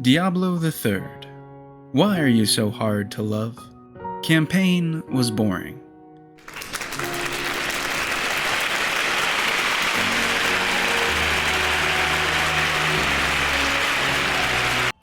Diablo III. Why are you so hard to love? Campaign was boring.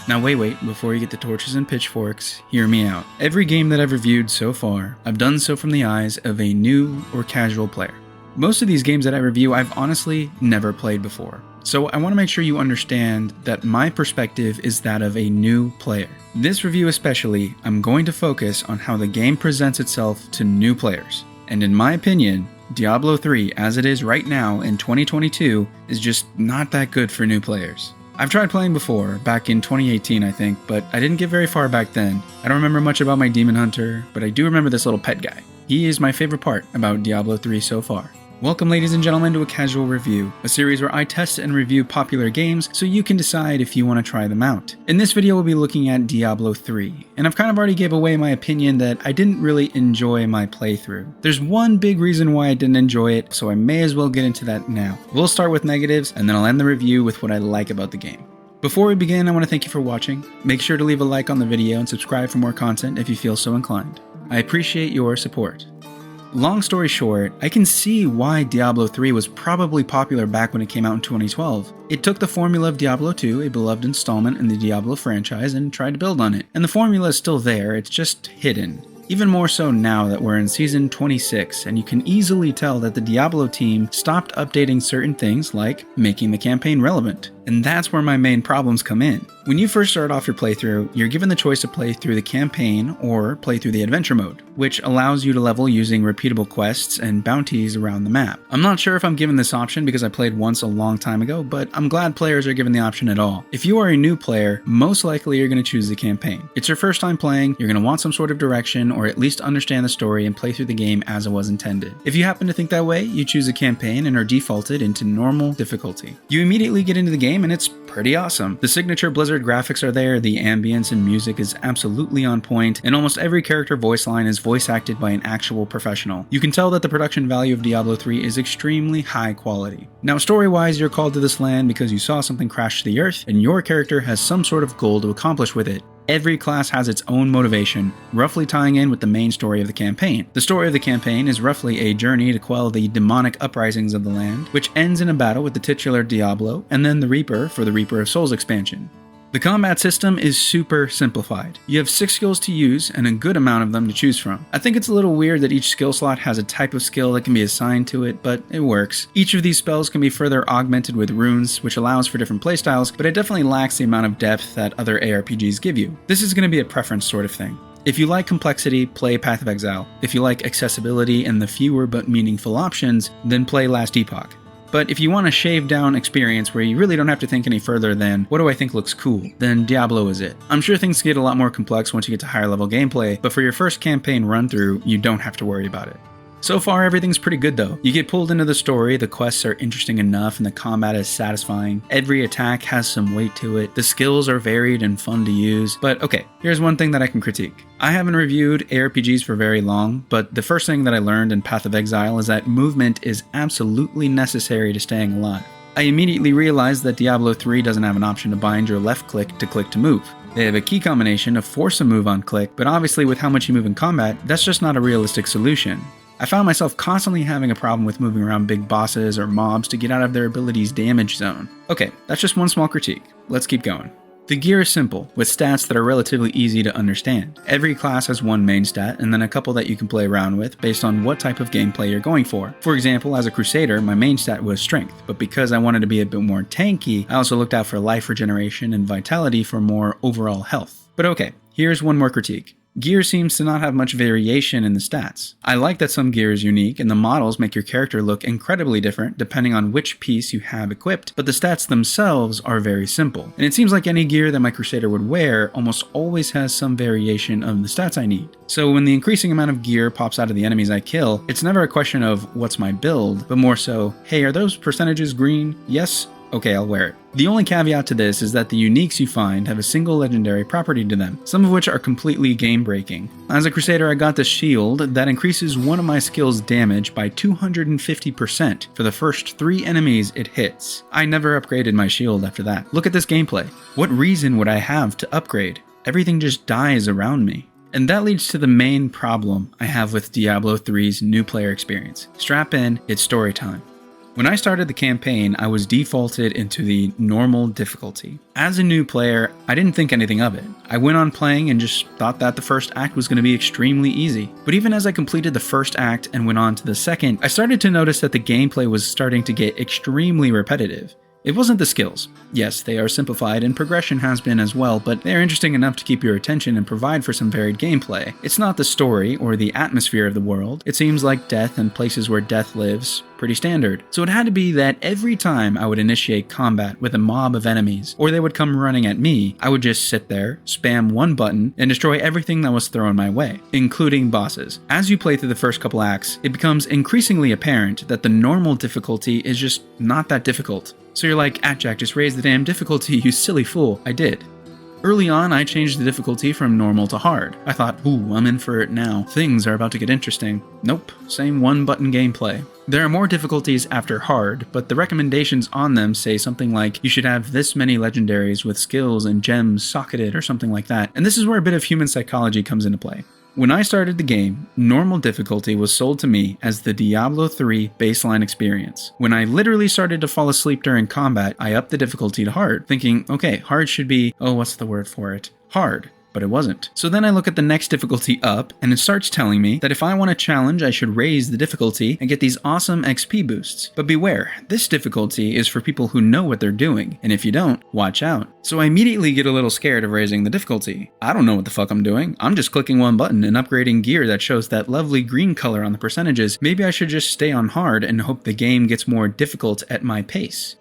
Now wait, before you get the torches and pitchforks, hear me out. Every game that I've reviewed so far, I've done so from the eyes of a new or casual player. Most of these games that I review, I've honestly never played before. So I want to make sure you understand that my perspective is that of a new player. This review especially, I'm going to focus on how the game presents itself to new players. And in my opinion, Diablo 3 as it is right now in 2022 is just not that good for new players. I've tried playing before, back in 2018 I think, but I didn't get very far back then. I don't remember much about my demon hunter, but I do remember this little pet guy. He is my favorite part about Diablo 3 so far. Welcome ladies and gentlemen to A Casual Review, a series where I test and review popular games so you can decide if you want to try them out. In this video we'll be looking at Diablo 3, and I've kind of already gave away my opinion that I didn't really enjoy my playthrough. There's one big reason why I didn't enjoy it, so I may as well get into that now. We'll start with negatives, and then I'll end the review with what I like about the game. Before we begin, I want to thank you for watching. Make sure to leave a like on the video and subscribe for more content if you feel so inclined. I appreciate your support. Long story short, I can see why Diablo 3 was probably popular back when it came out in 2012. It took the formula of Diablo 2, a beloved installment in the Diablo franchise, and tried to build on it. And the formula is still there, it's just hidden. Even more so now that we're in season 26, and you can easily tell that the Diablo team stopped updating certain things like making the campaign relevant. And that's where my main problems come in. When you first start off your playthrough, you're given the choice to play through the campaign or play through the adventure mode, which allows you to level using repeatable quests and bounties around the map. I'm not sure if I'm given this option because I played once a long time ago, but I'm glad players are given the option at all. If you are a new player, most likely you're going to choose the campaign. It's your first time playing, you're going to want some sort of direction or at least understand the story and play through the game as it was intended. If you happen to think that way, you choose a campaign and are defaulted into normal difficulty. You immediately get into the game and it's pretty awesome. The signature Blizzard graphics are there, the ambience and music is absolutely on point, and almost every character voice line is voice acted by an actual professional. You can tell that the production value of Diablo 3 is extremely high quality. Now story-wise, you're called to this land because you saw something crash to the earth, and your character has some sort of goal to accomplish with it. Every class has its own motivation, roughly tying in with the main story of the campaign. The story of the campaign is roughly a journey to quell the demonic uprisings of the land, which ends in a battle with the titular Diablo, and then the Reaper for the Reaper of Souls expansion. The combat system is super simplified. You have 6 skills to use and a good amount of them to choose from. I think it's a little weird that each skill slot has a type of skill that can be assigned to it, but it works. Each of these spells can be further augmented with runes, which allows for different playstyles, but it definitely lacks the amount of depth that other ARPGs give you. This is going to be a preference sort of thing. If you like complexity, play Path of Exile. If you like accessibility and the fewer but meaningful options, then play Last Epoch. But if you want a shaved down experience where you really don't have to think any further than, what do I think looks cool, then Diablo is it. I'm sure things get a lot more complex once you get to higher level gameplay, but for your first campaign run through, you don't have to worry about it. So far, everything's pretty good though. You get pulled into the story, the quests are interesting enough, and the combat is satisfying. Every attack has some weight to it. The skills are varied and fun to use. But okay, here's one thing that I can critique. I haven't reviewed ARPGs for very long, but the first thing that I learned in Path of Exile is that movement is absolutely necessary to staying alive. I immediately realized that Diablo 3 doesn't have an option to bind your left click to move. They have a key combination to force a move on click, but obviously with how much you move in combat, that's just not a realistic solution. I found myself constantly having a problem with moving around big bosses or mobs to get out of their ability's damage zone. Okay, that's just one small critique. Let's keep going. The gear is simple, with stats that are relatively easy to understand. Every class has one main stat, and then a couple that you can play around with based on what type of gameplay you're going for. For example, as a Crusader, my main stat was Strength, but because I wanted to be a bit more tanky, I also looked out for life regeneration and vitality for more overall health. But okay, here's one more critique. Gear seems to not have much variation in the stats. I like that some gear is unique and the models make your character look incredibly different depending on which piece you have equipped, but the stats themselves are very simple. And it seems like any gear that my Crusader would wear almost always has some variation of the stats I need. So when the increasing amount of gear pops out of the enemies I kill, it's never a question of what's my build, but more so, hey, are those percentages green? Yes okay, I'll wear it. The only caveat to this is that the uniques you find have a single legendary property to them, some of which are completely game-breaking. As a Crusader, I got this shield that increases one of my skill's damage by 250% for the first 3 enemies it hits. I never upgraded my shield after that. Look at this gameplay. What reason would I have to upgrade? Everything just dies around me. And that leads to the main problem I have with Diablo 3's new player experience. Strap in, it's story time. When I started the campaign, I was defaulted into the normal difficulty. As a new player, I didn't think anything of it. I went on playing and just thought that the first act was going to be extremely easy. But even as I completed the first act and went on to the second, I started to notice that the gameplay was starting to get extremely repetitive. It wasn't the skills. Yes, they are simplified and progression has been as well, but they are interesting enough to keep your attention and provide for some varied gameplay. It's not the story or the atmosphere of the world. It seems like death and places where death lives, pretty standard. So it had to be that every time I would initiate combat with a mob of enemies, or they would come running at me, I would just sit there, spam one button, and destroy everything that was thrown my way, including bosses. As you play through the first couple acts, it becomes increasingly apparent that the normal difficulty is just not that difficult. So you're like, Jack, just raise the damn difficulty, you silly fool. I did. Early on, I changed the difficulty from normal to hard. I thought, ooh, I'm in for it now. Things are about to get interesting. Nope, same one-button gameplay. There are more difficulties after hard, but the recommendations on them say something like, you should have this many legendaries with skills and gems socketed or something like that. And this is where a bit of human psychology comes into play. When I started the game, normal difficulty was sold to me as the Diablo 3 baseline experience. When I literally started to fall asleep during combat, I upped the difficulty to hard, thinking, okay, hard should be, what's the word for it? Hard. But it wasn't. So then I look at the next difficulty up, and it starts telling me that if I want a challenge, I should raise the difficulty and get these awesome XP boosts. But beware, this difficulty is for people who know what they're doing, and if you don't, watch out. So I immediately get a little scared of raising the difficulty. I don't know what the fuck I'm doing. I'm just clicking one button and upgrading gear that shows that lovely green color on the percentages. Maybe I should just stay on hard and hope the game gets more difficult at my pace.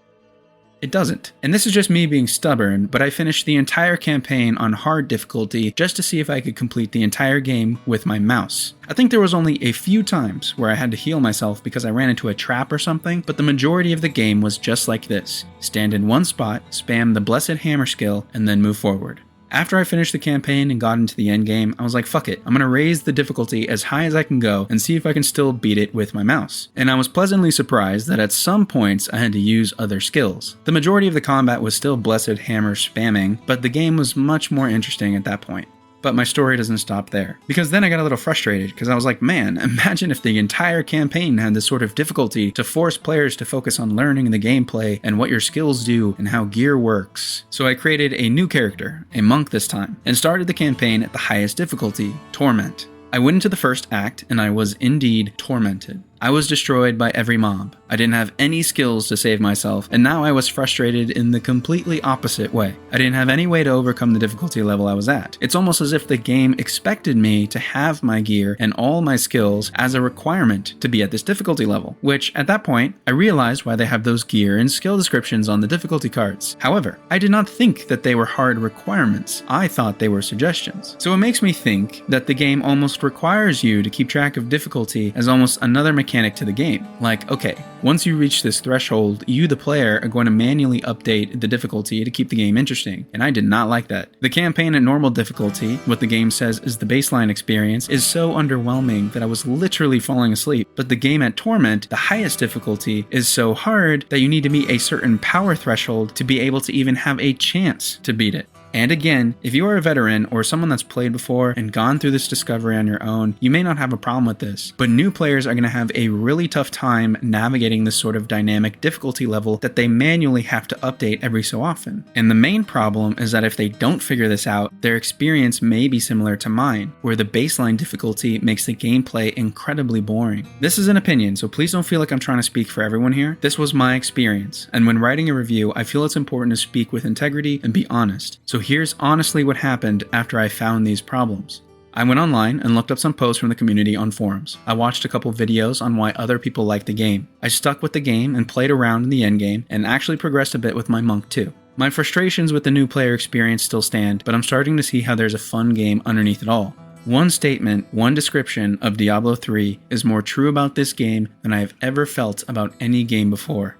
It doesn't. And this is just me being stubborn, but I finished the entire campaign on hard difficulty just to see if I could complete the entire game with my mouse. I think there was only a few times where I had to heal myself because I ran into a trap or something, but the majority of the game was just like this. Stand in one spot, spam the blessed hammer skill, and then move forward. After I finished the campaign and got into the endgame, I was like, fuck it, I'm gonna raise the difficulty as high as I can go and see if I can still beat it with my mouse. And I was pleasantly surprised that at some points I had to use other skills. The majority of the combat was still blessed hammer spamming, but the game was much more interesting at that point. But my story doesn't stop there. Because then I got a little frustrated because I was like, man, imagine if the entire campaign had this sort of difficulty to force players to focus on learning the gameplay and what your skills do and how gear works. So I created a new character, a monk this time, and started the campaign at the highest difficulty, Torment. I went into the first act and I was indeed tormented. I was destroyed by every mob. I didn't have any skills to save myself, and now I was frustrated in the completely opposite way. I didn't have any way to overcome the difficulty level I was at. It's almost as if the game expected me to have my gear and all my skills as a requirement to be at this difficulty level, which at that point, I realized why they have those gear and skill descriptions on the difficulty cards. However, I did not think that they were hard requirements. I thought they were suggestions. So it makes me think that the game almost requires you to keep track of difficulty as almost another mechanic to the game. Like, okay, once you reach this threshold, you, the player, are going to manually update the difficulty to keep the game interesting, and I did not like that. The campaign at normal difficulty, what the game says is the baseline experience, is so underwhelming that I was literally falling asleep, but the game at Torment, the highest difficulty, is so hard that you need to meet a certain power threshold to be able to even have a chance to beat it. And again, if you are a veteran or someone that's played before and gone through this discovery on your own, you may not have a problem with this, but new players are going to have a really tough time navigating this sort of dynamic difficulty level that they manually have to update every so often. And the main problem is that if they don't figure this out, their experience may be similar to mine, where the baseline difficulty makes the gameplay incredibly boring. This is an opinion, so please don't feel like I'm trying to speak for everyone here. This was my experience, and when writing a review, I feel it's important to speak with integrity and be honest. So here's honestly what happened after I found these problems. I went online and looked up some posts from the community on forums. I watched a couple videos on why other people liked the game. I stuck with the game and played around in the endgame and actually progressed a bit with my monk too. My frustrations with the new player experience still stand, but I'm starting to see how there's a fun game underneath it all. One statement, one description of Diablo 3 is more true about this game than I have ever felt about any game before.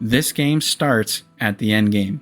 This game starts at the end game.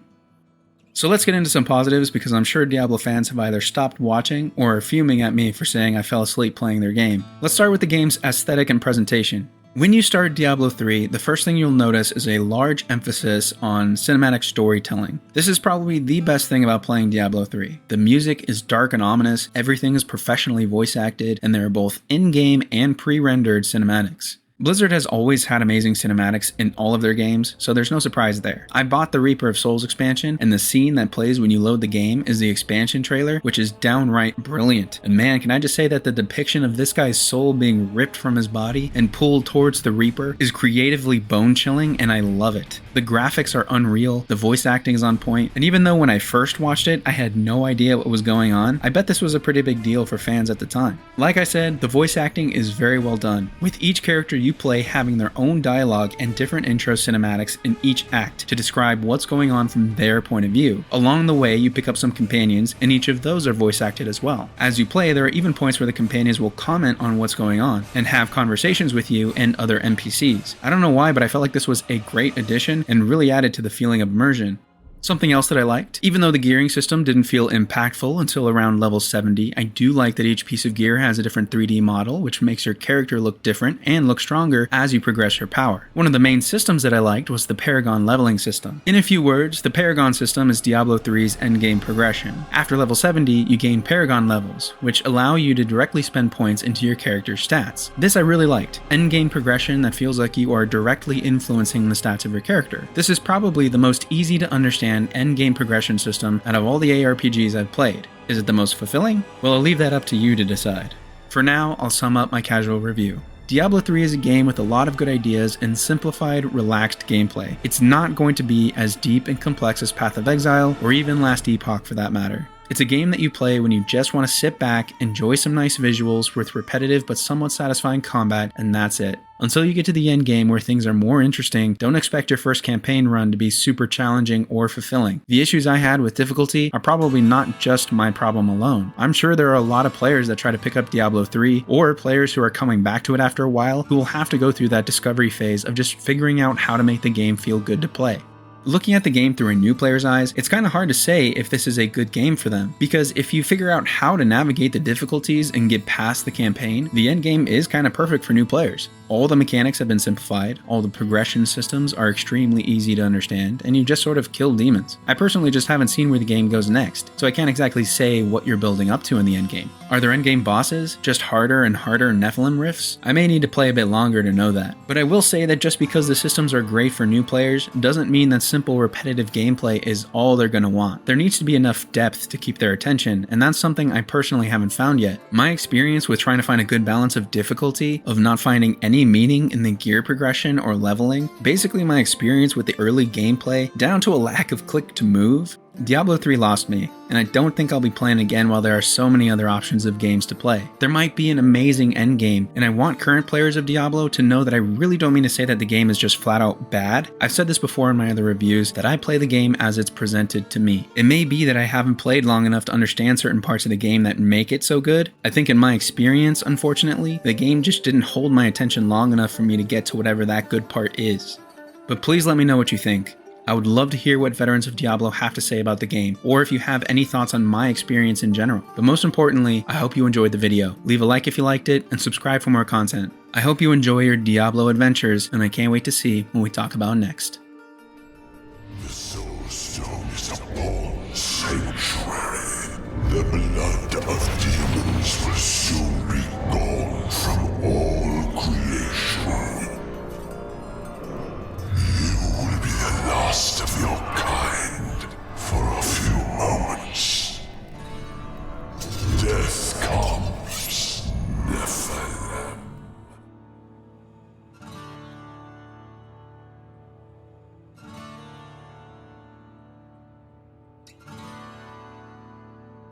So let's get into some positives, because I'm sure Diablo fans have either stopped watching or are fuming at me for saying I fell asleep playing their game. Let's start with the game's aesthetic and presentation. When you start Diablo 3, the first thing you'll notice is a large emphasis on cinematic storytelling. This is probably the best thing about playing Diablo 3. The music is dark and ominous, everything is professionally voice acted, and there are both in-game and pre-rendered cinematics. Blizzard has always had amazing cinematics in all of their games, so there's no surprise there. I bought the Reaper of Souls expansion, and the scene that plays when you load the game is the expansion trailer, which is downright brilliant. And man, can I just say that the depiction of this guy's soul being ripped from his body and pulled towards the Reaper is creatively bone-chilling, and I love it. The graphics are unreal, the voice acting is on point, and even though when I first watched it, I had no idea what was going on, I bet this was a pretty big deal for fans at the time. Like I said, the voice acting is very well done, with each character you play having their own dialogue and different intro cinematics in each act to describe what's going on from their point of view. Along the way, you pick up some companions, and each of those are voice acted as well. As you play, there are even points where the companions will comment on what's going on and have conversations with you and other NPCs. I don't know why, but I felt like this was a great addition and really added to the feeling of immersion. Something else that I liked, even though the gearing system didn't feel impactful until around level 70, I do like that each piece of gear has a different 3D model, which makes your character look different and look stronger as you progress your power. One of the main systems that I liked was the Paragon leveling system. In a few words, the Paragon system is Diablo 3's endgame progression. After level 70, you gain Paragon levels, which allow you to directly spend points into your character's stats. This I really liked. Endgame progression that feels like you are directly influencing the stats of your character. This is probably the most easy to understand endgame progression system out of all the ARPGs I've played. Is it the most fulfilling? Well, I'll leave that up to you to decide. For now, I'll sum up my casual review. Diablo 3 is a game with a lot of good ideas and simplified, relaxed gameplay. It's not going to be as deep and complex as Path of Exile, or even Last Epoch for that matter. It's a game that you play when you just want to sit back, enjoy some nice visuals with repetitive but somewhat satisfying combat, and that's it. Until you get to the end game where things are more interesting, don't expect your first campaign run to be super challenging or fulfilling. The issues I had with difficulty are probably not just my problem alone. I'm sure there are a lot of players that try to pick up Diablo 3, or players who are coming back to it after a while, who will have to go through that discovery phase of just figuring out how to make the game feel good to play. Looking at the game through a new player's eyes, it's kind of hard to say if this is a good game for them, because if you figure out how to navigate the difficulties and get past the campaign, the end game is kind of perfect for new players. All the mechanics have been simplified, all the progression systems are extremely easy to understand, and you just sort of kill demons. I personally just haven't seen where the game goes next, so I can't exactly say what you're building up to in the end game. Are there endgame bosses? Just harder and harder Nephilim rifts? I may need to play a bit longer to know that. But I will say that just because the systems are great for new players doesn't mean that simple repetitive gameplay is all they're going to want. There needs to be enough depth to keep their attention, and that's something I personally haven't found yet. My experience with trying to find a good balance of difficulty, of not finding any meaning in the gear progression or leveling, basically my experience with the early gameplay, down to a lack of click to move, Diablo 3 lost me, and I don't think I'll be playing again while there are so many other options of games to play. There might be an amazing endgame, and I want current players of Diablo to know that I really don't mean to say that the game is just flat out bad. I've said this before in my other reviews, that I play the game as it's presented to me. It may be that I haven't played long enough to understand certain parts of the game that make it so good. I think in my experience, unfortunately, the game just didn't hold my attention long enough for me to get to whatever that good part is. But please let me know what you think. I would love to hear what veterans of Diablo have to say about the game, or if you have any thoughts on my experience in general. But most importantly, I hope you enjoyed the video. Leave a like if you liked it, and subscribe for more content. I hope you enjoy your Diablo adventures, and I can't wait to see what we talk about next.